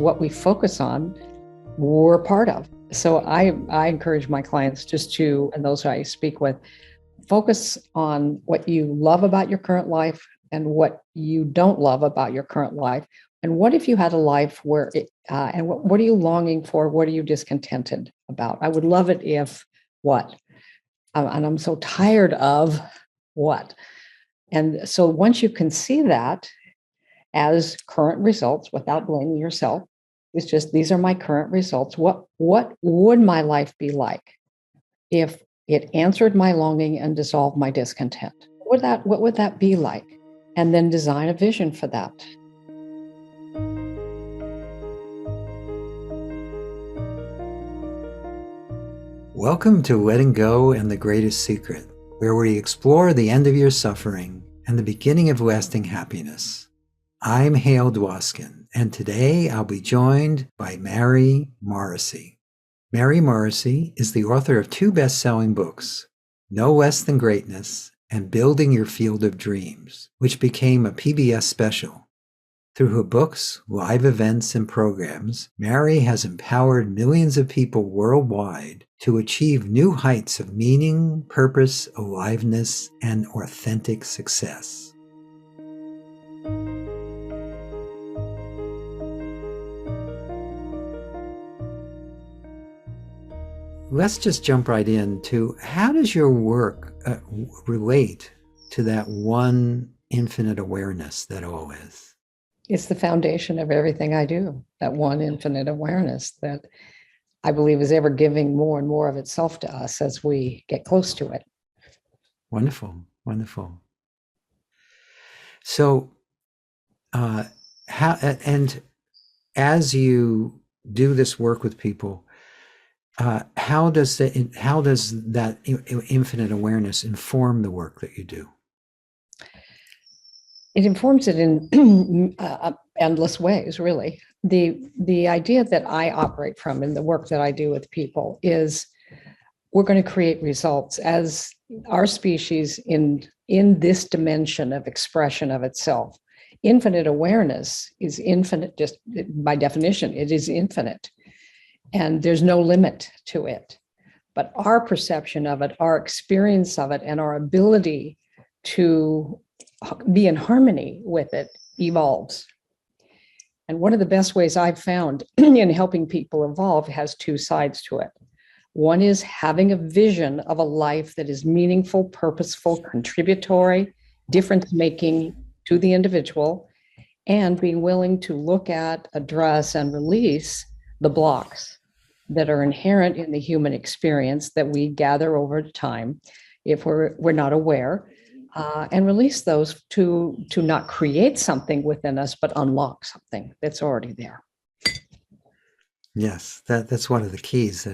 what we focus on, we're part of. So I encourage my clients just to, and those I speak with, focus on what you love about your current life and what you don't love about your current life. And what if you had a life where and what are you longing for? What are you discontented about? I would love it if what? And I'm so tired of what? And so once you can see that as current results without blaming yourself, it's just, these are my current results. What would my life be like if it answered my longing and dissolved my discontent? What would that be like? And then design a vision for that. Welcome to Letting Go and the Greatest Secret, where we explore the end of your suffering and the beginning of lasting happiness. I'm Hale Dwoskin, and today I'll be joined by Mary Morrissey. Mary Morrissey is the author of 2 best-selling books, No Less Than Greatness and Building Your Field of Dreams, which became a PBS special. Through her books, live events, and programs, Mary has empowered millions of people worldwide to achieve new heights of meaning, purpose, aliveness, and authentic success. Let's just jump right into, how does your work relate to that one infinite awareness that all is? It's the foundation of everything I do, that one infinite awareness that I believe is ever giving more and more of itself to us as we get close to it. Wonderful, wonderful. So, and as you do this work with people, how does that infinite awareness inform the work that you do? It informs it in endless ways, really. The idea that I operate from in the work that I do with people is we're going to create results as our species in this dimension of expression of itself. Infinite awareness is infinite, just by definition, it is infinite. And there's no limit to it. But our perception of it, our experience of it, and our ability to be in harmony with it evolves. And one of the best ways I've found in helping people evolve has 2 sides to it. One is having a vision of a life that is meaningful, purposeful, contributory, difference-making to the individual, and being willing to look at, address, and release the blocks that are inherent in the human experience that we gather over time if we're not aware. And release those to not create something within us, but unlock something that's already there. Yes, that's one of the keys,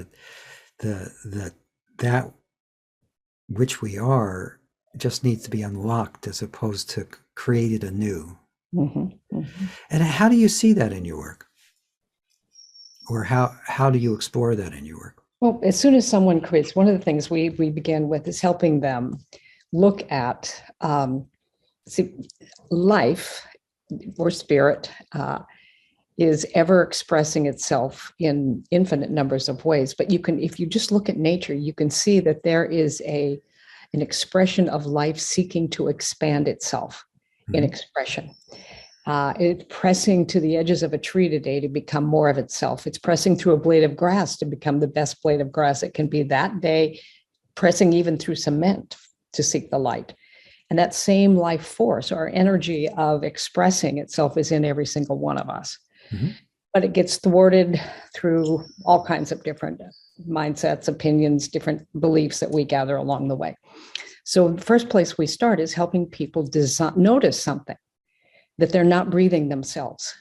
that which we are just needs to be unlocked as opposed to created anew. Mm-hmm, mm-hmm. And how do you see that in your work? Or how do you explore that in your work? Well, as soon as someone creates, one of the things we begin with is helping them look at life or spirit is ever expressing itself in infinite numbers of ways. But you can, if you just look at nature, you can see that there is an expression of life seeking to expand itself in expression. It's pressing to the edges of a tree today to become more of itself. It's pressing through a blade of grass to become the best blade of grass it can be that day, pressing even through cement to seek the light. And that same life force or energy of expressing itself is in every single one of us. Mm-hmm. But it gets thwarted through all kinds of different mindsets, opinions, different beliefs that we gather along the way. So the first place we start is helping people notice something, that they're not breathing themselves.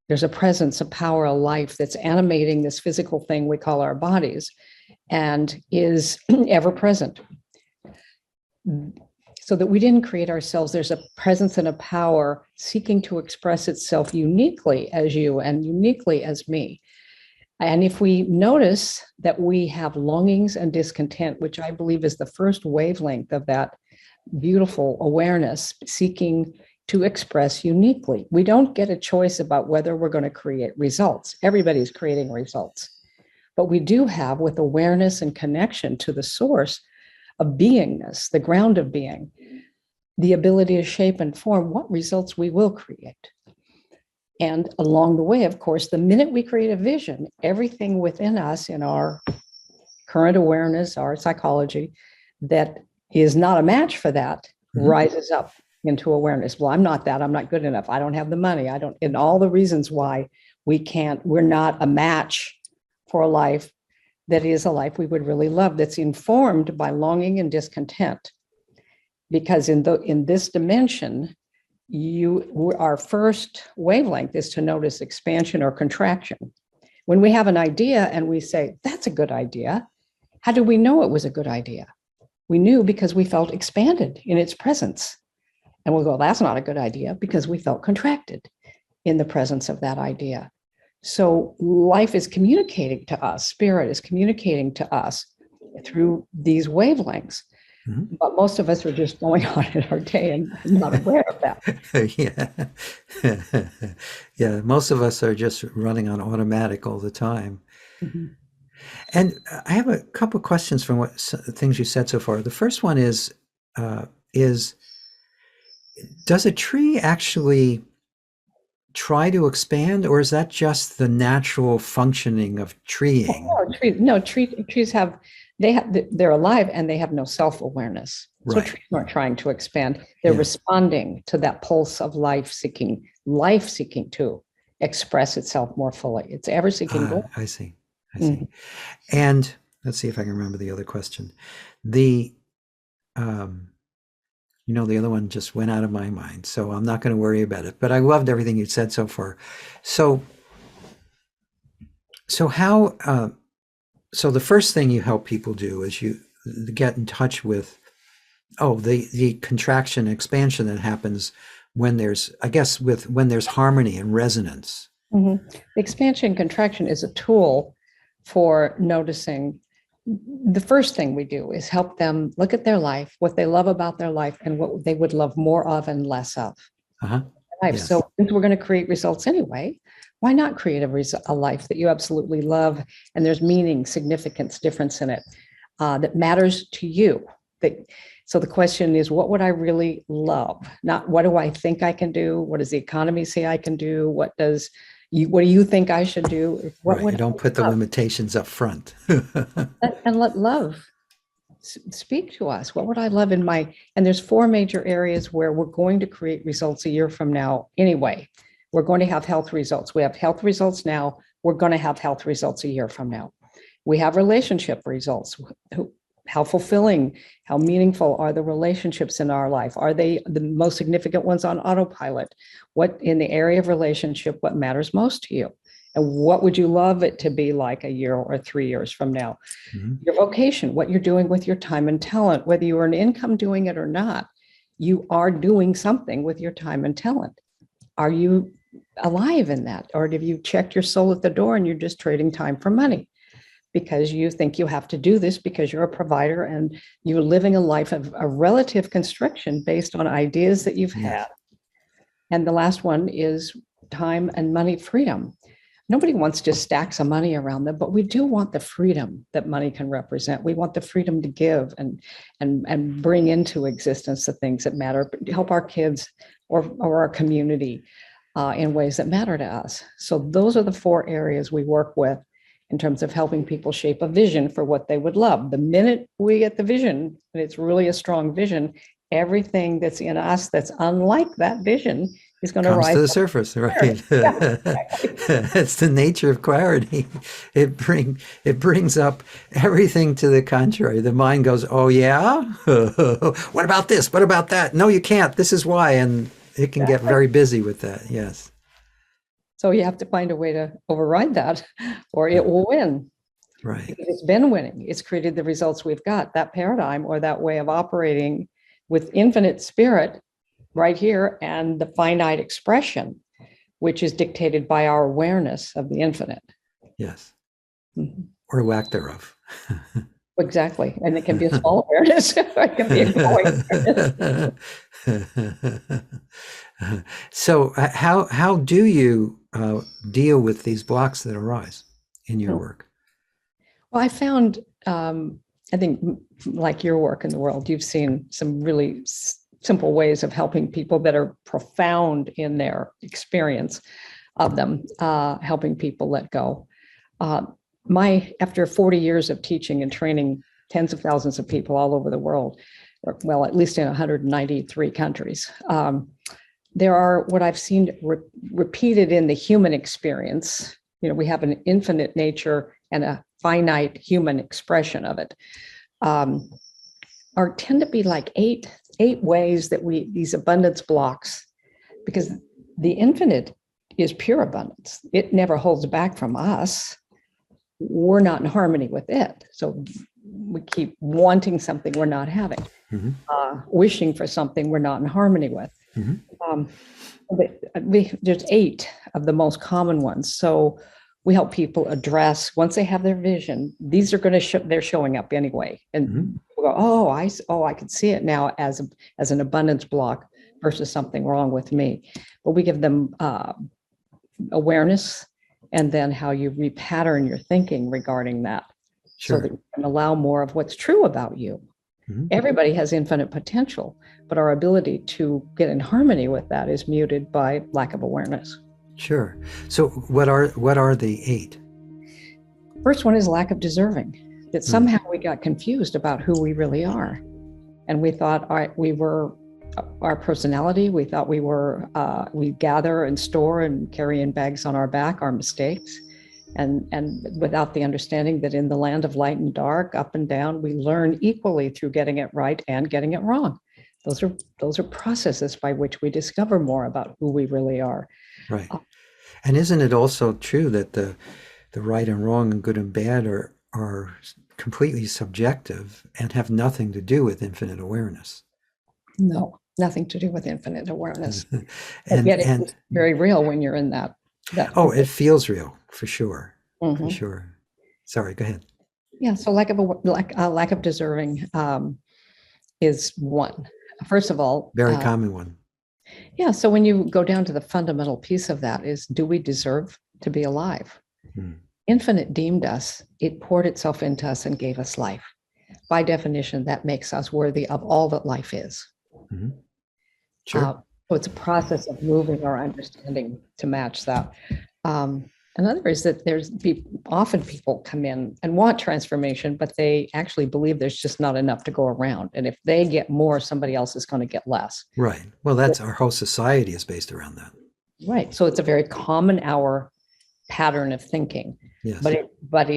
There's a presence, a power, a life that's animating this physical thing we call our bodies and is ever present. So that we didn't create ourselves, there's a presence and a power seeking to express itself uniquely as you and uniquely as me. And if we notice that we have longings and discontent, which I believe is the first wavelength of that beautiful awareness, seeking to express uniquely. We don't get a choice about whether we're going to create results. Everybody's creating results. But we do have, with awareness and connection to the source of beingness, the ground of being, the ability to shape and form what results we will create. And along the way, of course, the minute we create a vision, everything within us in our current awareness, our psychology, that is not a match for that, rises up into awareness. Well, I'm not that. I'm not good enough. I don't have the money. I don't, and all the reasons why we're not a match for a life that is a life we would really love, that's informed by longing and discontent. Because in this dimension, our first wavelength is to notice expansion or contraction. When we have an idea and we say, that's a good idea, how do we know it was a good idea? We knew because we felt expanded in its presence. And we'll go, that's not a good idea, because we felt contracted in the presence of that idea. So life is communicating to us, spirit is communicating to us through these wavelengths. But most of us are just going on in our day and not aware of that. Yeah. Yeah. Most of us are just running on automatic all the time. And I have a couple of questions from things you said so far. The first one is does a tree actually try to expand, or is that just the natural functioning of treeing? Trees they're alive and they have no self-awareness. So trees aren't trying to expand. They're responding to that pulse of life seeking to express itself more fully. It's ever seeking. I see. And let's see if I can remember the other question. The the other one just went out of my mind, so I'm not going to worry about it. But I loved everything you said so far. So how? So the first thing you help people do is you get in touch with the contraction expansion that happens when there's harmony and resonance. Expansion contraction is a tool for noticing. The first thing we do is help them look at their life, what they love about their life, and what they would love more of and less of. Yes. So since we're going to create results anyway, why not create a life that you absolutely love and there's meaning, significance, difference in it that matters to you? So the question is, what would I really love? Not what do I think I can do? What does the economy say I can do? What do you think I should do? You don't put the limitations up front. and let love speak to us. What would I love and there's 4 major areas where we're going to create results a year from now anyway. We're going to have health results. We have health results now. We're going to have health results a year from now. We have relationship results. How fulfilling, how meaningful are the relationships in our life? Are they the most significant ones on autopilot? What in the area of relationship, what matters most to you? And what would you love it to be like a year or 3 years from now? Your vocation, what you're doing with your time and talent, whether you earn income doing it or not, you are doing something with your time and talent. Are you alive in that? Or have you checked your soul at the door and you're just trading time for money because you think you have to do this because you're a provider and you're living a life of a relative constriction based on ideas that you've had? And the last one is time and money freedom. Nobody wants just stacks of money around them, but we do want the freedom that money can represent. We want the freedom to give and bring into existence the things that matter, help our kids or our community in ways that matter to us. So those are the 4 areas we work with in terms of helping people shape a vision for what they would love. The minute we get the vision, and it's really a strong vision, everything that's in us that's unlike that vision is going to rise to the surface, right? It's the nature of clarity. It brings up everything to the contrary. The mind goes, "Oh yeah, what about this? What about that? No, you can't. This is why," and it can get very busy with that. Yes. So you have to find a way to override that, or it will win. Right. It's been winning. It's created the results we've got. That paradigm or that way of operating with infinite spirit right here and the finite expression, which is dictated by our awareness of the infinite. Yes. Or lack thereof. Exactly. And it can be a small awareness. It can be a growing awareness. So, how do you deal with these blocks that arise in your work? Well, I found, I think, like your work in the world, you've seen some really simple ways of helping people that are profound in their experience of them, helping people let go. After 40 years of teaching and training tens of thousands of people all over the world, well, at least in 193 countries, there are what I've seen repeated in the human experience. We have an infinite nature and a finite human expression of it. Tend to be like eight ways that these abundance blocks, because the infinite is pure abundance. It never holds back from us. We're not in harmony with it. So we keep wanting something we're not having, wishing for something we're not in harmony with. There's 8 of the most common ones. So we help people address, once they have their vision, these are going to they're showing up anyway. And we go, I can see it now as an abundance block versus something wrong with me. But we give them awareness, and then how you repattern your thinking regarding that, so that you can allow more of what's true about you. Everybody has infinite potential, but our ability to get in harmony with that is muted by lack of awareness. Sure. So what are the 8? First one is lack of deserving. That somehow we got confused about who we really are. And we thought we were our personality. We thought we gather and store and carry in bags on our back our mistakes. And without the understanding that in the land of light and dark, up and down, we learn equally through getting it right and getting it wrong. Those are processes by which we discover more about who we really are. Right. And isn't it also true that the right and wrong and good and bad are completely subjective and have nothing to do with infinite awareness? No, nothing to do with infinite awareness. and yet it's very real when you're in that. It feels real, for sure. For sure. Sorry, go ahead. Yeah, so lack of deserving is one. First of all, very common one. Yeah, so when you go down to the fundamental piece of that is, do we deserve to be alive? Infinite deemed us, it poured itself into us and gave us life. By definition, that makes us worthy of all that life is. Sure. So it's a process of moving our understanding to match that. Another is that often people come in and want transformation, but they actually believe there's just not enough to go around. And if they get more, somebody else is going to get less. Right. Well, that's our whole society is based around that. Right. So it's a very common hour pattern of thinking. Yes. But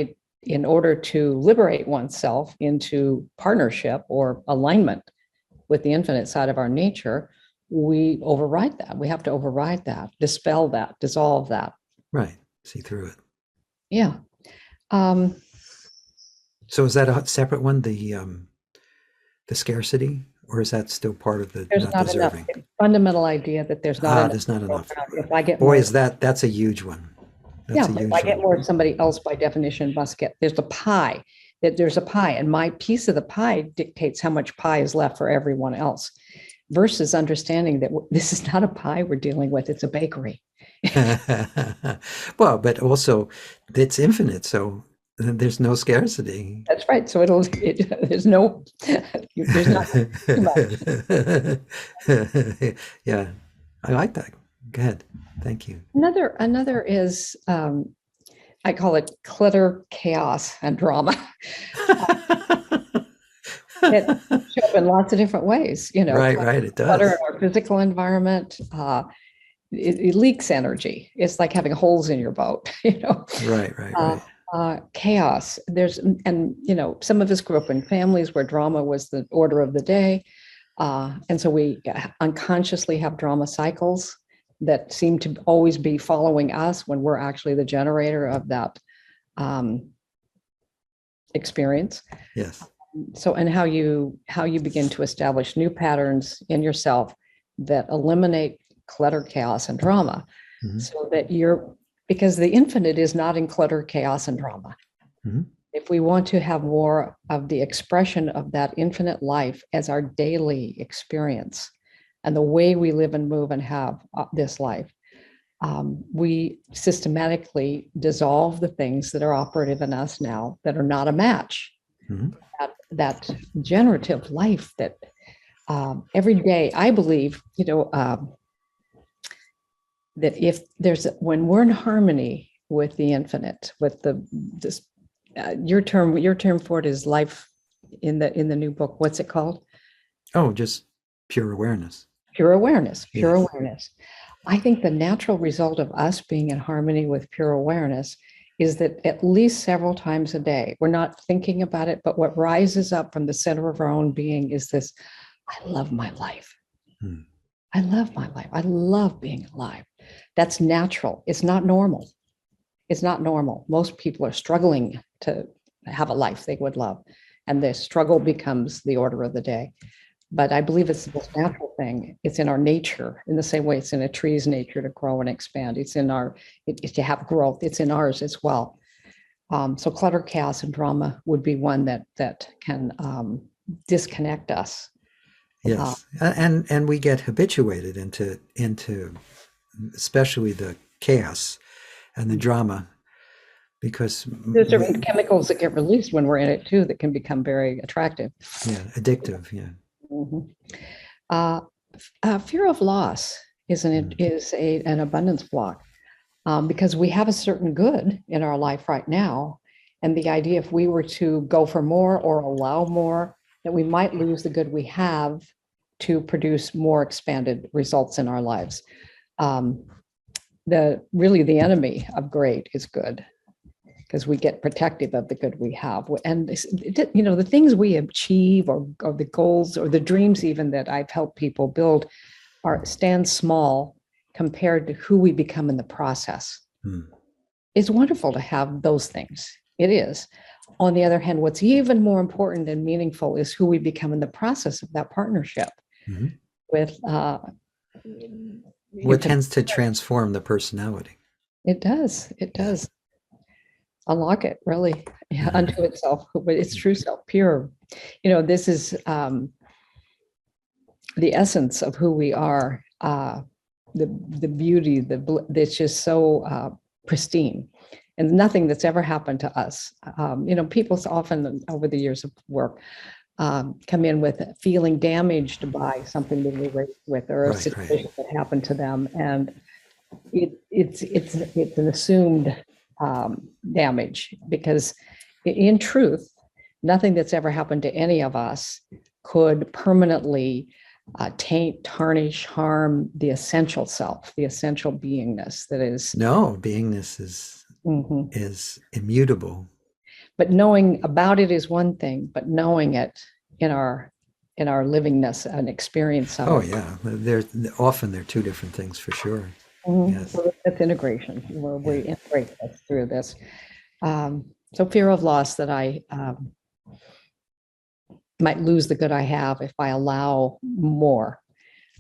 in order to liberate oneself into partnership or alignment with the infinite side of our nature, we override that. We have to override that, dispel that, dissolve that. Right. See through it. Yeah. So is that a separate one, the scarcity, or is that still part of the not deserving? Enough. Fundamental idea that there's not enough. There's not enough. If I get Boy, more, is that's a huge one. If I get more, somebody else by definition must get. There's a pie. There's a pie, and my piece of the pie dictates how much pie is left for everyone else. Versus understanding that this is not a pie we're dealing with; it's a bakery. Well, but also it's infinite, so there's no scarcity. That's right. So there's not too much. Yeah, I like that. Go ahead. Thank you. Another is I call it clutter, chaos, and drama. It shows up in lots of different ways, Right. It does. Clutter in our physical environment. It leaks energy. It's like having holes in your boat, Right. Chaos. Some of us grew up in families where drama was the order of the day. And so we unconsciously have drama cycles that seem to always be following us when we're actually the generator of that experience. Yes. So, and how you begin to establish new patterns in yourself that eliminate clutter, chaos, and drama, so that because the infinite is not in clutter, chaos, and drama. if we want to have more of the expression of that infinite life as our daily experience and the way we live and move and have this life, we systematically dissolve the things that are operative in us now that are not a match. Mhm. That generative life that every day, I believe, that if when we're in harmony with the infinite, with this, your term for it is life in the new book. What's it called? Oh, just pure awareness. Pure awareness. Pure Yes. awareness. I think the natural result of us being in harmony with pure awareness is that at least several times a day, we're not thinking about it, but what rises up from the center of our own being is this: I love my life. Hmm. I love my life. I love being alive. That's natural. It's not normal. It's not normal. Most people are struggling to have a life they would love, and the struggle becomes the order of the day. But I believe it's the most natural thing. It's in our nature, in the same way it's in a tree's nature to grow and expand. It's in to have growth. It's in ours as well. So clutter, chaos, and drama would be one that can disconnect us. Yes, and we get habituated into especially the chaos and the drama, because There's certain chemicals that get released when we're in it too that can become very attractive. addictive. Yeah. Mhm. Fear of loss is an abundance block, because we have a certain good in our life right now, and the idea if we were to go for more or allow more, that we might lose the good we have to produce more expanded results in our lives. The enemy of great is good, because we get protective of the good we have. And the things we achieve, or the goals or the dreams even that I've helped people build, stand small compared to who we become in the process. It's wonderful to have those things. It is. On the other hand, what's even more important and meaningful is who we become in the process of that partnership with. What tends to transform the personality? It does. It does. Unlock it really unto itself, but its true self, pure. This is the essence of who we are. The beauty, that's just so pristine, and nothing that's ever happened to us. People often over the years of work come in with feeling damaged by something they were raised with, or a situation that happened to them, and it's an assumed damage, because in truth, nothing that's ever happened to any of us could permanently taint, tarnish, harm the essential self, the essential beingness that is. No, beingness is immutable. But knowing about it is one thing, but knowing it in our livingness and experience of Oh it. yeah, they're two different things for sure. Yes. So that's integration, where we integrate this through this. So fear of loss, that I might lose the good I have if I allow more.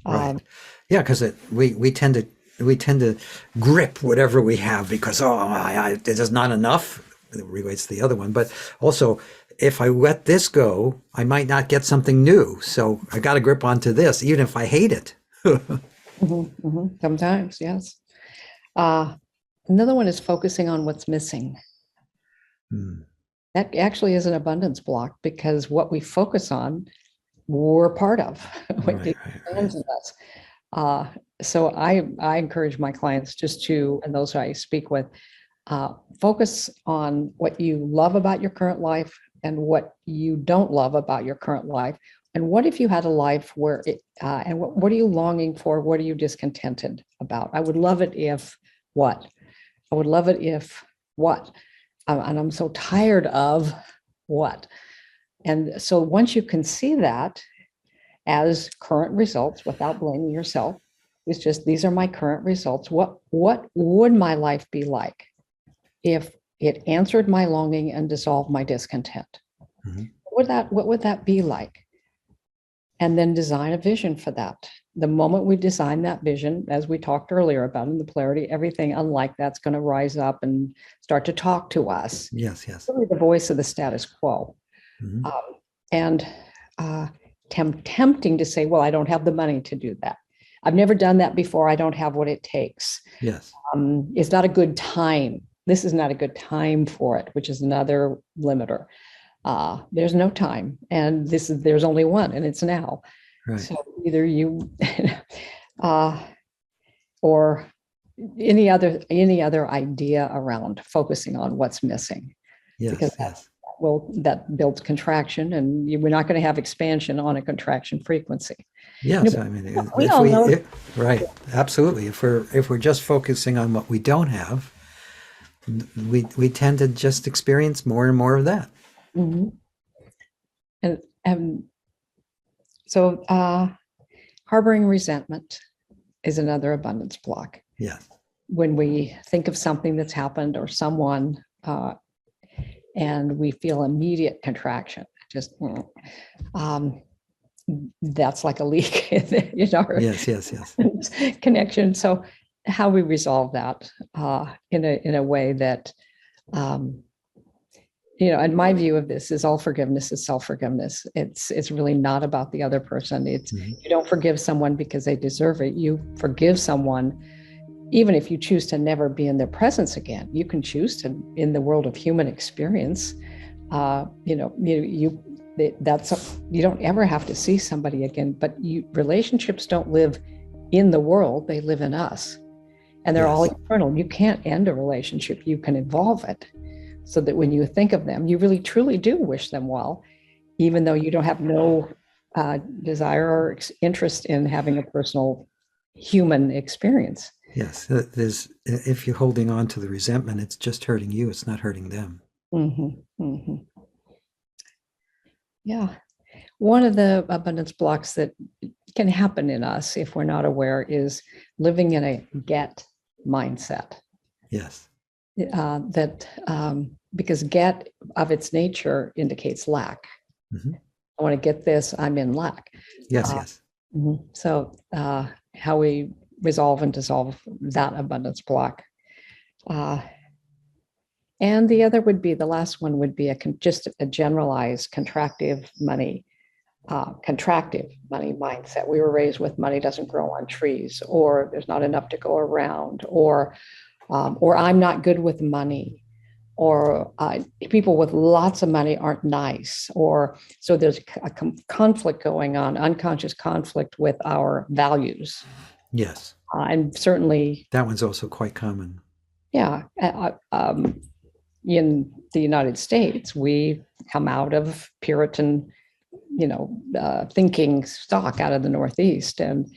Right. Yeah, because we tend to grip whatever we have, because it is not enough. It relates to the other one, but also, if I let this go, I might not get something new. So I got to grip onto this, even if I hate it. Sometimes, yes. Another one is focusing on what's missing. That actually is an abundance block, because what we focus on, we're part of. So I encourage my clients and those I speak with, focus on what you love about your current life and what you don't love about your current life. And what if you had a life where and what are you longing for? What are you discontented about? I would love it if what? I would love it if what? And I'm so tired of what? And so once you can see that as current results without blaming yourself, it's just, these are my current results. What would my life be like if it answered my longing and dissolved my discontent? What would that be like? And then design a vision for that. The moment we design that vision, as we talked earlier about in the polarity, everything unlike that's going to rise up and start to talk to us. Yes, yes. Really the voice of the status quo. Mhm. And tempting to say, well, I don't have the money to do that. I've never done that before. I don't have what it takes. Yes. It's not a good time. This is not a good time for it, which is another limiter. There's no time, and there's only one, and it's now. Right. So either you or any other idea around focusing on what's missing. Yes, because yes. that builds contraction, and we're not going to have expansion on a contraction frequency. Yes, You I mean, we all know. right, absolutely. If we're just focusing on what we don't have, we tend to just experience more and more of that. Mhm. And so harboring resentment is another abundance block. Yes. When we think of something that's happened or someone, and we feel immediate contraction, just that's like a leak in our Yes. connection. So how we resolve that in a way that, and my view of this is all forgiveness is self-forgiveness. It's really not about the other person. It's you don't forgive someone because they deserve it. You forgive someone even if you choose to never be in their presence again. You can choose to, in the world of human experience, you don't ever have to see somebody again. But relationships don't live in the world; they live in us, and they're all eternal. You can't end a relationship; you can evolve it, so that when you think of them, you really truly do wish them well, even though you don't have no desire or interest in having a personal human experience. Yes, if you're holding on to the resentment, it's just hurting you. It's not hurting them. Mm-hmm, mm-hmm. Yeah. One of the abundance blocks that can happen in us if we're not aware is living in a get mindset. Yes. Because get of its nature indicates lack. Mm-hmm. I want to get this, I'm in lack. Yes. Mm-hmm. So how we resolve and dissolve that abundance block. And the other would be, the last one would be just a generalized contractive money mindset. We were raised with money doesn't grow on trees, or there's not enough to go around, or I'm not good with money, or people with lots of money aren't nice, or so there's a conflict going on, unconscious conflict with our values. Yes. And certainly that one's also quite common. Yeah. In the United States, we come out of Puritan, thinking stock out of the Northeast, and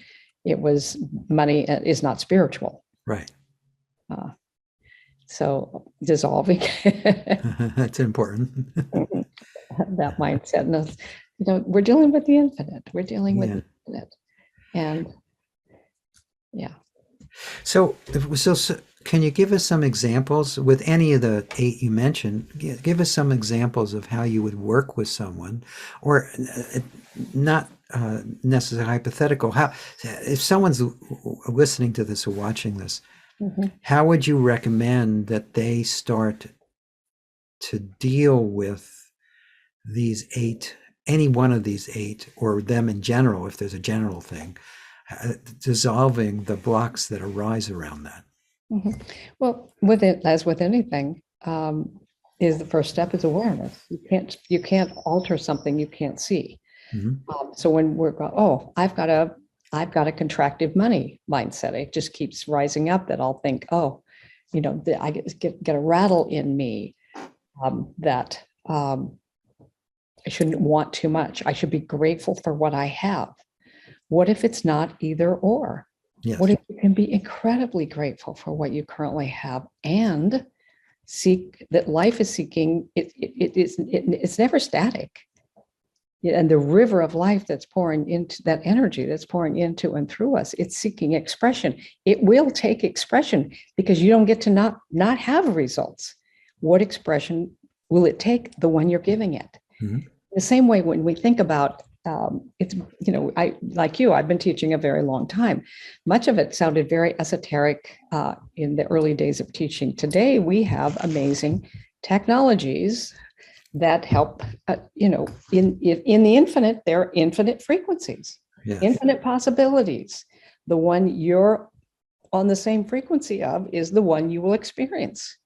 it was money is not spiritual. Right. So dissolving. That's important. That mindset. And, we're dealing with the infinite. We're dealing with the infinite. And yeah. So can you give us some examples with any of the 8 you mentioned? Give us some examples of how you would work with someone, or not necessarily hypothetical. How, if someone's listening to this or watching this, how would you recommend that they start to deal with these 8, any one of these 8, or them in general, if there's a general thing, dissolving the blocks that arise around that? Well, with it, as with anything, is the first step is awareness. You can't alter something you can't see. So when we're I've got a contractive money mindset. It just keeps rising up that I'll think, I get a rattle in me that I shouldn't want too much. I should be grateful for what I have. What if it's not either or? Yes. What if you can be incredibly grateful for what you currently have and seek that life is seeking? It's never static. And the river of life that's pouring into that energy that's pouring into and through us, it's seeking expression. It will take expression because you don't get to not have results. What expression will it take? The one you're giving it. The same way when we think about it's, I, like you, I've been teaching a very long time. Much of it sounded very esoteric in the early days of teaching. Today, we have amazing technologies that help, in the infinite, there are infinite frequencies, Yes. infinite possibilities. The one you're on the same frequency of is the one you will experience,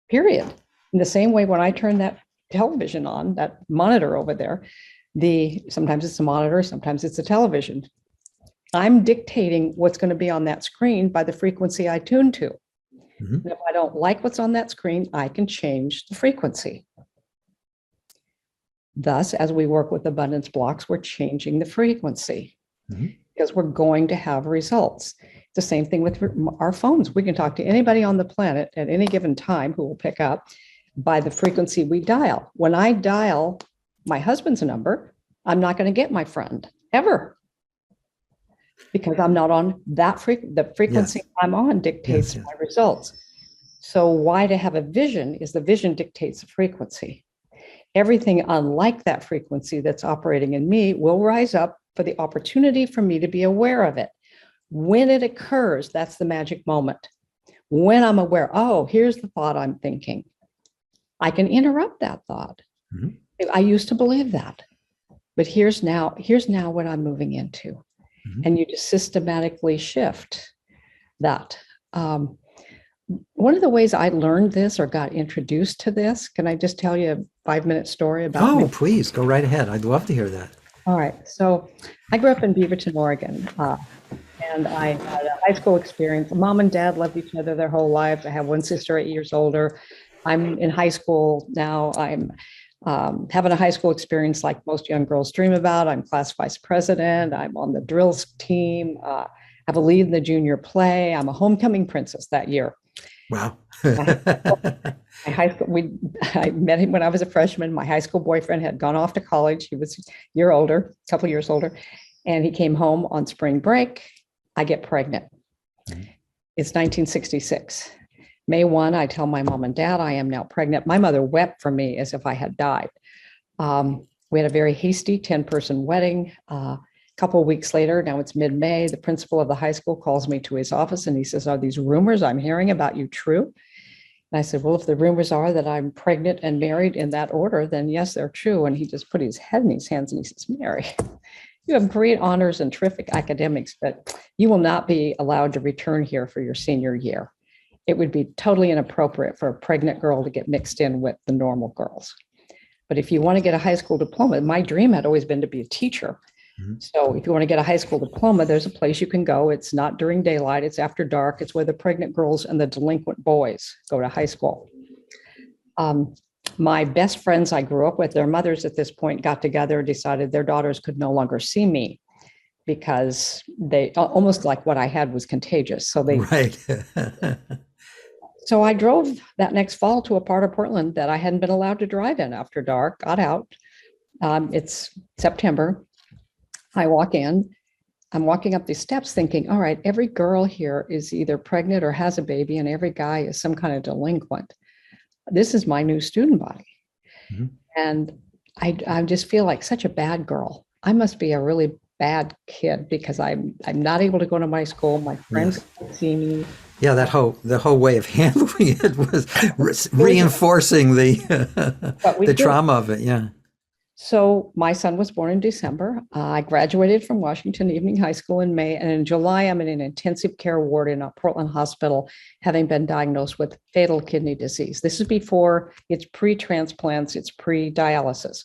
period. In the same way, when I turn that television on, that monitor over there, sometimes it's a monitor, sometimes it's a television. I'm dictating what's going to be on that screen by the frequency I tune to. And if I don't like what's on that screen, I can change the frequency. Thus, as we work with abundance blocks, we're changing the frequency because we're going to have results. It's the same thing with our phones. We can talk to anybody on the planet at any given time who will pick up by the frequency we dial. When I dial my husband's number, I'm not going to get my friend ever, because I'm not on that the frequency I'm on dictates my results. So why to have a vision is the vision dictates the frequency. Everything unlike that frequency that's operating in me will rise up for the opportunity for me to be aware of it. When it occurs, that's the magic moment. When I'm aware, oh, here's the thought I'm thinking, I can interrupt that thought. I used to believe that, but here's now what I'm moving into. And you just systematically shift that. One of the ways I learned this or got introduced to this, can I just tell you a 5-minute story about me? Please go right ahead. I'd love to hear that. All right. So I grew up in Beaverton, Oregon, and I had a high school experience. Mom and dad loved each other their whole lives. I have one sister 8 years older. I'm in high school now. I'm having a high school experience like most young girls dream about. I'm class vice president. I'm on the drills team. I have a lead in the junior play. I'm a homecoming princess that year. Wow. My high school, I met him when I was a freshman. My high school boyfriend had gone off to college. He was a year older, a couple years older, and he came home on spring break. I get pregnant. It's 1966. May 1, I tell my mom and dad I am now pregnant. My mother wept for me as if I had died. We had a very hasty 10-person wedding. A couple of weeks later, now it's mid-May, the principal of the high school calls me to his office and he says, "Are these rumors I'm hearing about you true?" And I said, "Well, if the rumors are that I'm pregnant and married in that order, then yes, they're true." And he just put his head in his hands and he says, "Mary, you have great honors and terrific academics, but you will not be allowed to return here for your senior year. It would be totally inappropriate for a pregnant girl to get mixed in with the normal girls. But if you want to get a high school diploma," my dream had always been to be a teacher. So if you want to get a high school diploma, there's a place you can go. It's not during daylight, it's after dark. It's where the pregnant girls and the delinquent boys go to high school. My best friends I grew up with, their mothers at this point got together and decided their daughters could no longer see me because they almost like what I had was contagious. So they So I drove that next fall to a part of Portland that I hadn't been allowed to drive in after dark, got out. It's September. I walk in, I'm walking up these steps thinking, all right, every girl here is either pregnant or has a baby, and every guy is some kind of delinquent. This is my new student body. And I just feel like such a bad girl. I must be a really bad kid because I'm not able to go to my school. My friends can't see me. Yeah, the whole way of handling it was reinforcing the trauma of it. Yeah. So my son was born in December. I graduated from Washington Evening High School in May. And in July, I'm in an intensive care ward in a Portland hospital, having been diagnosed with fatal kidney disease. This is before it's pre-transplants, it's pre-dialysis.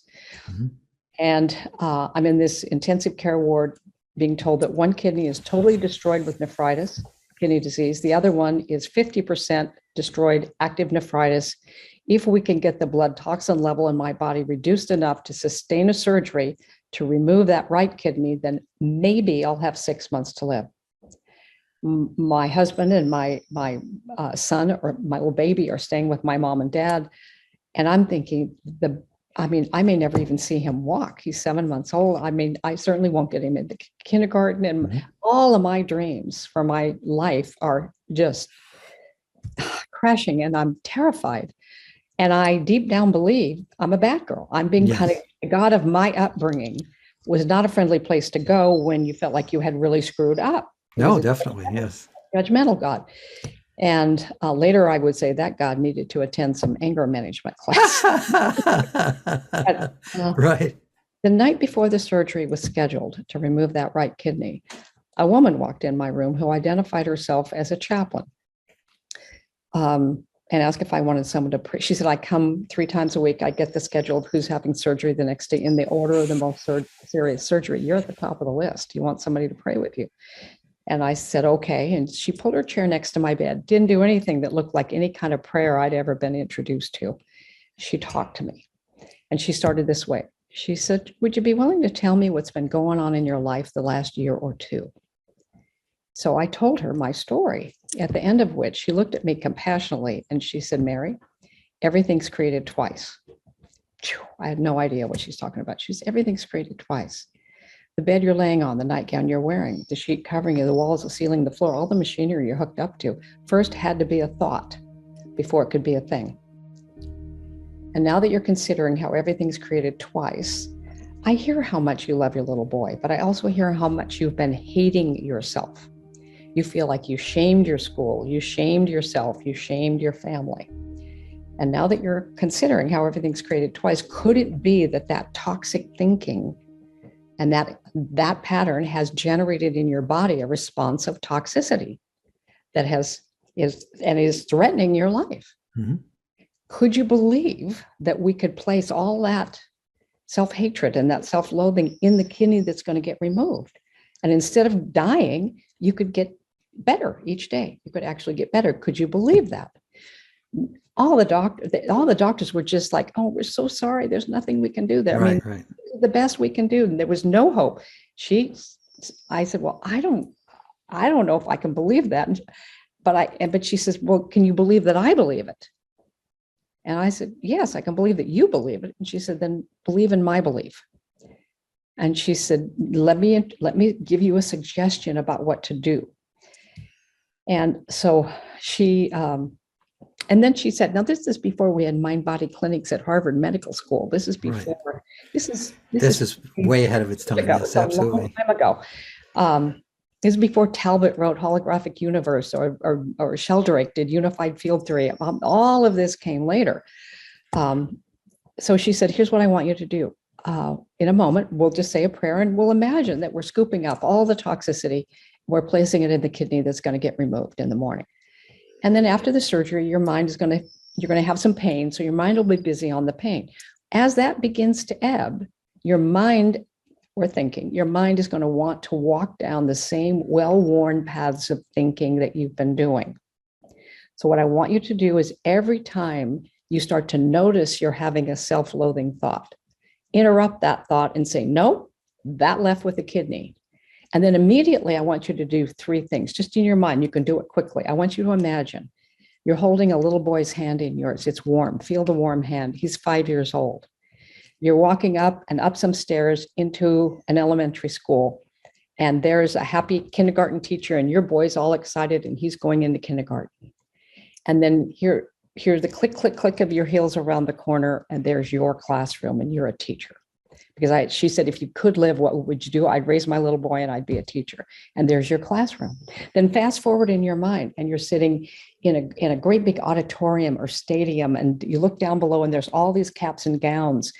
And I'm in this intensive care ward being told that one kidney is totally destroyed with nephritis, kidney disease. The other one is 50% destroyed, active nephritis. If we can get the blood toxin level in my body reduced enough to sustain a surgery to remove that right kidney, then maybe I'll have 6 months to live. My husband and my son or my little baby are staying with my mom and dad. And I'm thinking, I may never even see him walk. He's 7 months old. I certainly won't get him into kindergarten. And all of my dreams for my life are just crashing, and I'm terrified. And I deep down believe I'm a bad girl. I'm being punished. The God of my upbringing was not a friendly place to go when you felt like you had really screwed up. No, definitely. Yes. Judgmental God. And later I would say that God needed to attend some anger management class. But, Right. the night before the surgery was scheduled to remove that right kidney, a woman walked in my room who identified herself as a chaplain, and asked if I wanted someone to pray. She said, I come 3 times a week. I get the schedule of who's having surgery the next day in the order of the most serious surgery. You're at the top of the list. You want somebody to pray with you. And I said, okay. And she pulled her chair next to my bed, didn't do anything that looked like any kind of prayer I'd ever been introduced to. She talked to me, and she started this way. She said, would you be willing to tell me what's been going on in your life the last year or two? So I told her my story, at the end of which she looked at me compassionately and she said, Mary, everything's created twice. I had no idea what she's talking about. She said, everything's created twice. The bed you're laying on, the nightgown you're wearing, the sheet covering you, the walls, the ceiling, the floor, all the machinery you're hooked up to, first had to be a thought before it could be a thing. And now that you're considering how everything's created twice, I hear how much you love your little boy, but I also hear how much you've been hating yourself. You feel like you shamed your school, you shamed yourself, you shamed your family. And now that you're considering how everything's created twice, could it be that that toxic thinking and that pattern has generated in your body a response of toxicity that is threatening your life? Mm-hmm. Could you believe that we could place all that self-hatred and that self-loathing in the kidney that's going to get removed? And instead of dying, you could get better each day. You could actually get better. Could you believe that? All the doctors were just like, oh, we're so sorry. There's nothing we can do there. Right, I mean, right. the best we can do. And there was no hope. I said, well, I don't know if I can believe that. But she says, well, can you believe that I believe it? And I said, yes, I can believe that you believe it. And she said, then believe in my belief. And she said, let me give you a suggestion about what to do. And so and then she said, now this is before we had mind-body clinics at Harvard Medical School. This is before, Right. this is way ahead of its time. Yes, absolutely. A long time ago. This is before Talbot wrote Holographic Universe or Sheldrake did Unified Field Theory. All of this came later. So she said, here's what I want you to do. In a moment, we'll just say a prayer and we'll imagine that we're scooping up all the toxicity. We're placing it in the kidney that's going to get removed in the morning. And then after the surgery, you're going to have some pain. So your mind will be busy on the pain. As that begins to ebb, your mind is going to want to walk down the same well-worn paths of thinking that you've been doing. So what I want you to do is every time you start to notice you're having a self-loathing thought, interrupt that thought and say, no, that left with the kidney. And then immediately I want you to do 3 things, just in your mind. You can do it quickly. I want you to imagine you're holding a little boy's hand in yours. It's warm. Feel the warm hand. He's 5 years old. You're walking up some stairs into an elementary school, and there's a happy kindergarten teacher, and your boy's all excited, and he's going into kindergarten. And then hear the click, click, click of your heels around the corner, and there's your classroom, and you're a teacher. Because she said, if you could live, what would you do? I'd raise my little boy and I'd be a teacher. And there's your classroom. Then fast forward in your mind, and you're sitting in a great big auditorium or stadium, and you look down below and there's all these caps and gowns,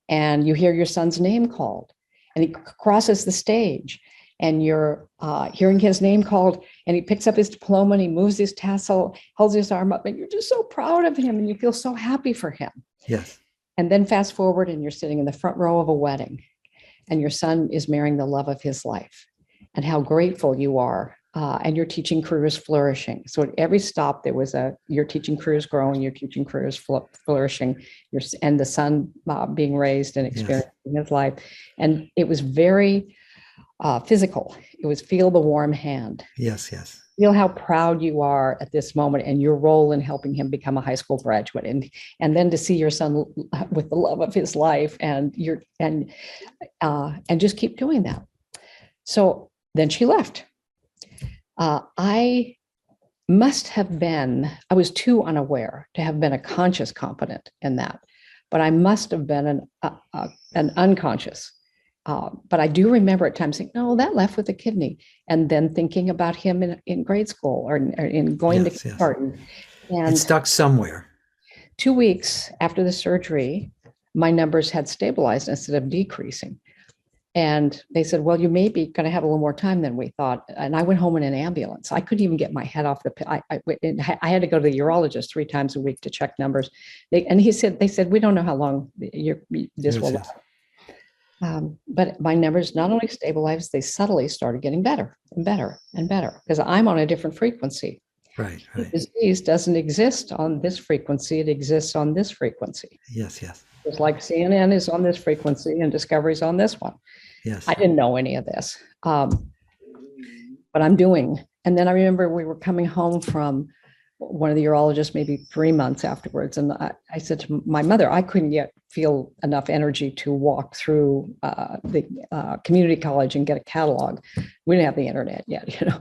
and you hear your son's name called, and he crosses the stage, and you're hearing his name called, and he picks up his diploma and he moves his tassel, holds his arm up, and you're just so proud of him and you feel so happy for him. Yes. And then fast forward and you're sitting in the front row of a wedding, and your son is marrying the love of his life, and how grateful you are. And your teaching career is flourishing. So at every stop, there was your teaching career is growing, your teaching career is flourishing, and the son being raised and experiencing his life. And it was very physical. It was feel the warm hand. Yes, yes. Feel how proud you are at this moment and your role in helping him become a high school graduate, and then to see your son with the love of his life, and just keep doing that. So then she left. I was too unaware to have been a conscious competent in that, but I must have been an unconscious. But I do remember at times saying, no, that left with the kidney. And then thinking about him in grade school or in going to Yes, yes. kindergarten. It's And stuck somewhere. 2 weeks after the surgery, my numbers had stabilized instead of decreasing. And they said, well, you may be going to have a little more time than we thought. And I went home in an ambulance. I couldn't even get my head off the I had to go to the urologist 3 times a week to check numbers. They said, we don't know how long this will last. But my numbers not only stabilized, they subtly started getting better and better and better because I'm on a different frequency. Right, The right. disease doesn't exist on this frequency. It exists on this frequency. Yes, yes, Just like CNN is on this frequency and Discovery's on this one. yes. I didn't know any of this, but I'm doing. And then I remember we were coming home from one of the urologists maybe 3 months afterwards. And I said to my mother, I couldn't yet feel enough energy to walk through the community college and get a catalog. We didn't have the internet yet, you know.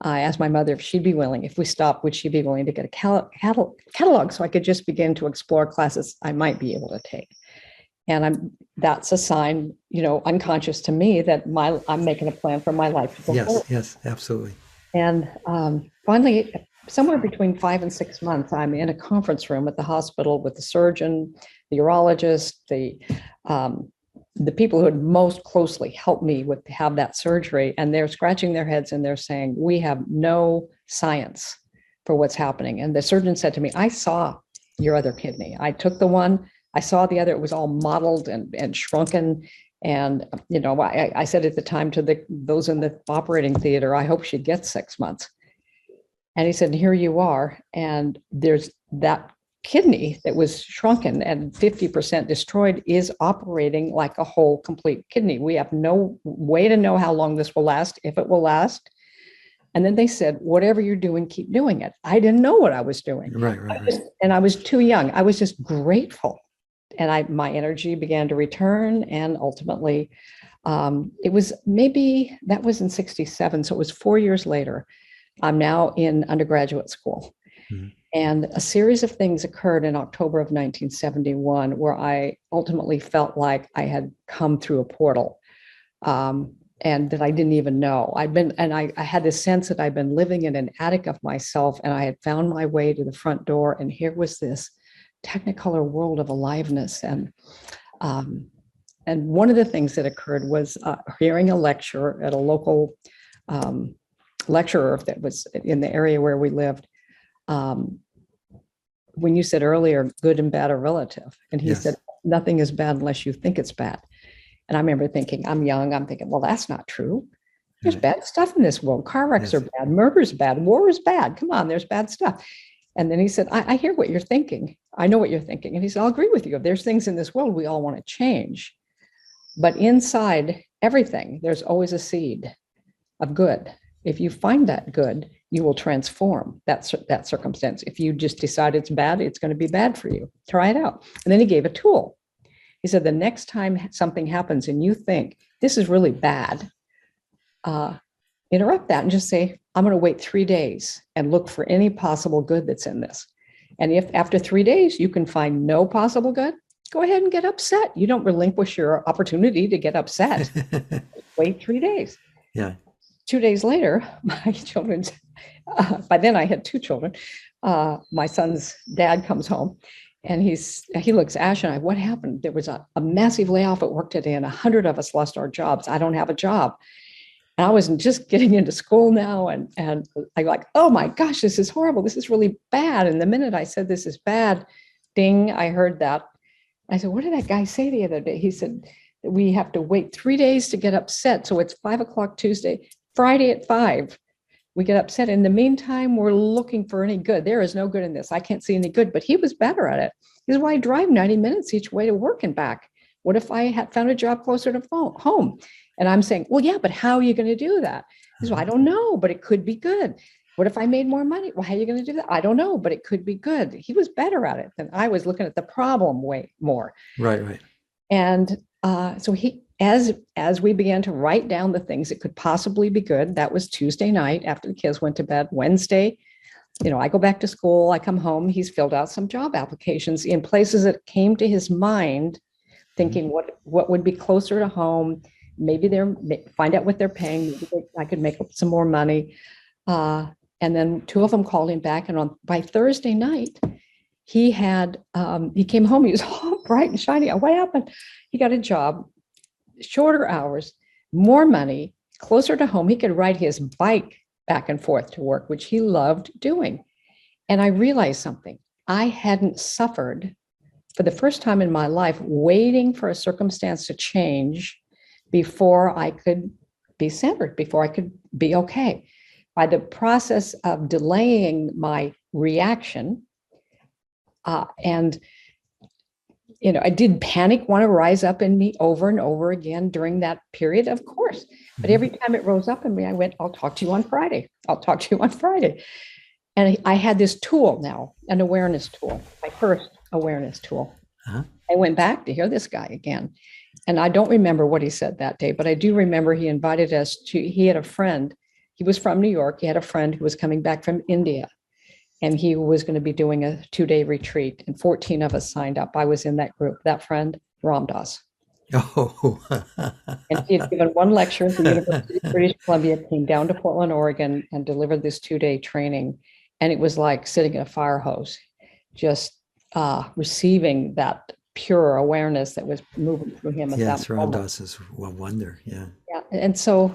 I asked my mother if she'd be willing, if we stopped, would she be willing to get a catalog so I could just begin to explore classes I might be able to take. And that's a sign, you know, unconscious to me that I'm making a plan for my life to go Yes, forward. yes, absolutely. And finally, somewhere between 5 and 6 months, I'm in a conference room at the hospital with the surgeon, the urologist, the people who had most closely helped me have that surgery. And they're scratching their heads and they're saying, we have no science for what's happening. And the surgeon said to me, I saw your other kidney. I took the one, I saw the other, it was all mottled and shrunken. And, you know, I said at the time to those in the operating theater, I hope she gets 6 months. And he said, here you are. And there's that kidney that was shrunken and 50% destroyed is operating like a whole complete kidney. We have no way to know how long this will last, if it will last. And then they said, whatever you're doing, keep doing it. I didn't know what I was doing. Right. And I was too young. I was just grateful. And my energy began to return. And ultimately, it was maybe, that was in 67. So it was 4 years later. I'm now in undergraduate school. Mm-hmm. And a series of things occurred in October of 1971 where I ultimately felt like I had come through a portal and that I didn't even know. I had this sense that I'd been living in an attic of myself and I had found my way to the front door. And here was this technicolor world of aliveness. And one of the things that occurred was hearing a lecture at a local lecturer that was in the area where we lived. When you said earlier, good and bad are relative. And he said, nothing is bad unless you think it's bad. And I remember thinking, I'm young, I'm thinking, well, that's not true. There's bad stuff in this world. Car wrecks are bad, murder is bad, war is bad. Come on, there's bad stuff. And then he said, I hear what you're thinking. I know what you're thinking. And he said, I'll agree with you. There's things in this world we all want to change. But inside everything, there's always a seed of good. If you find that good, you will transform that circumstance. If you just decide it's bad, it's going to be bad for you. Try it out. And then he gave a tool. He said, the next time something happens and you think this is really bad, interrupt that and just say, I'm going to wait 3 days and look for any possible good that's in this. And if after 3 days you can find no possible good, go ahead and get upset. You don't relinquish your opportunity to get upset. Wait 3 days. Yeah. 2 days later, my children's, by then I had 2 children. My son's dad comes home and he looks, Ash and I, what happened? There was a massive layoff at work today and 100 of us lost our jobs. I don't have a job. And I was just getting into school now. And I'm like, oh my gosh, this is horrible. This is really bad. And the minute I said, this is bad, ding, I heard that. I said, what did that guy say the other day? He said, we have to wait 3 days to get upset. So it's 5 o'clock Tuesday, Friday at 5, we get upset. In the meantime, we're looking for any good. There is no good in this. I can't see any good, but he was better at it. This is why I drive 90 minutes each way to work and back. What if I had found a job closer to home? And I'm saying, well, yeah, but how are you going to do that? He says, well, I don't know, but it could be good. What if I made more money? Well, how are you going to do that? I don't know, but it could be good. He was better at it than I was, looking at the problem way more. Right. And so as we began to write down the things that could possibly be good, that was Tuesday night after the kids went to bed. Wednesday, I go back to school, I come home, he's filled out some job applications in places that came to his mind, thinking what would be closer to home, maybe find out what they're paying. Maybe I could make some more money. And then two of them called him back. And by Thursday night, he came home. He was all bright and shiny. What happened? He got a job, shorter hours, more money, closer to home. He could ride his bike back and forth to work, which he loved doing. And I realized something. I hadn't suffered for the first time in my life waiting for a circumstance to change before I could be centered, before I could be okay. By the process of delaying my reaction, and I did panic want to rise up in me over and over again during that period, of course. But every time it rose up in me, I went, I'll talk to you on Friday. I'll talk to you on Friday. And I had this tool now, an awareness tool, my first awareness tool. I went back to hear this guy again. And I don't remember what he said that day, but I do remember he invited us he had a friend. He was from New York. He had a friend who was coming back from India. And he was going to be doing a 2-day retreat. And 14 of us signed up. I was in that group. That friend, Ram Dass. Oh. And he had given one lecture at the University of British Columbia, came down to Portland, Oregon, and delivered this 2-day training. And it was like sitting in a fire hose, just receiving that pure awareness that was moving through him. Yes, Ram Dass is a wonder. Yeah. Yeah. And so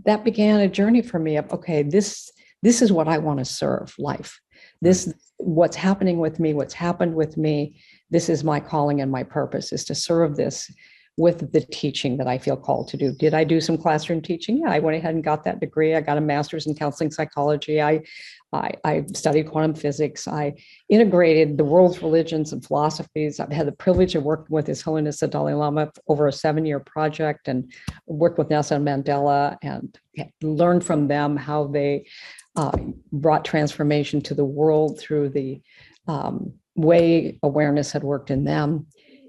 that began a journey for me of, okay, this is what I want to serve life. What's happening with me, what's happened with me. This is my calling and my purpose, is to serve this with the teaching that I feel called to do. Did I do some classroom teaching? Yeah, I went ahead and got that degree. I got a master's in counseling psychology. I studied quantum physics. I integrated the world's religions and philosophies. I've had the privilege of working with His Holiness the Dalai Lama over a 7-year project, and worked with Nelson Mandela and learned from them how they brought transformation to the world through the way awareness had worked in them.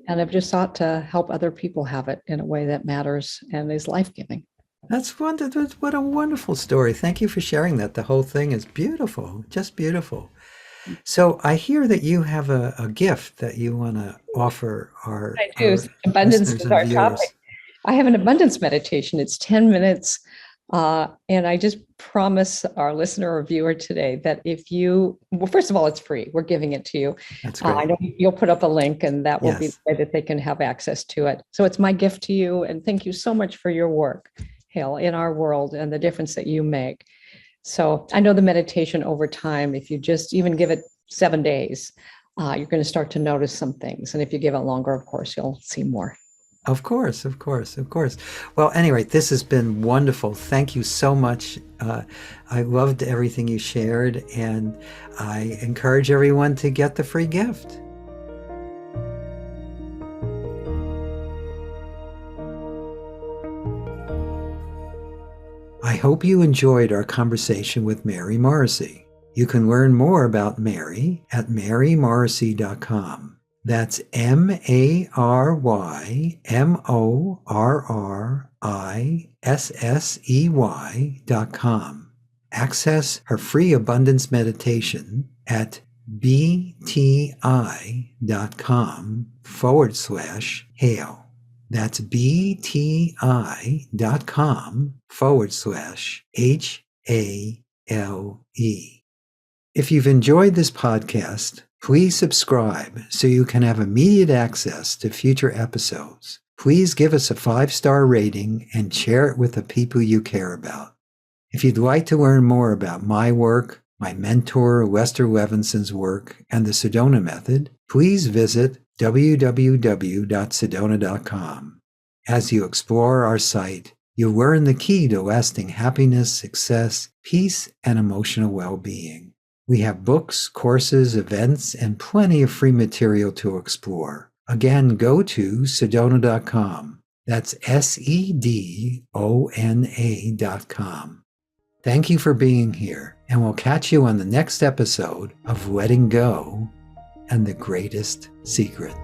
And I've just sought to help other people have it in a way that matters and is life-giving. That's wonderful. What a wonderful story. Thank you for sharing that. The whole thing is beautiful, just beautiful. So I hear that you have a gift that you want to offer our I do. Abundance is our topic. I have an abundance meditation. It's 10 minutes. And I just promise our listener or viewer today that first of all, it's free. We're giving it to you. That's great. I know you'll put up a link, and that will be the way that they can have access to it. So it's my gift to you. And thank you so much for your work, Hale, in our world and the difference that you make. So I know the meditation over time, if you just even give it 7 days, you're going to start to notice some things. And if you give it longer, of course, you'll see more. Of course. Well, anyway, this has been wonderful. Thank you so much. I loved everything you shared, and I encourage everyone to get the free gift. I hope you enjoyed our conversation with Mary Morrissey. You can learn more about Mary at marymorrissey.com. That's marymorrissey.com. Access her free abundance meditation at bti.com/Hale. That's bti.com/HALE. If you've enjoyed this podcast, please subscribe so you can have immediate access to future episodes. Please give us a 5-star rating and share it with the people you care about. If you'd like to learn more about my work, my mentor Lester Levinson's work, and the Sedona method, please visit www.sedona.com. As you explore our site, you'll learn the key to lasting happiness, success, peace, and emotional well-being. We have books, courses, events, and plenty of free material to explore. Again, go to sedona.com. That's sedona.com. Thank you for being here, and we'll catch you on the next episode of Letting Go and the Greatest Secret.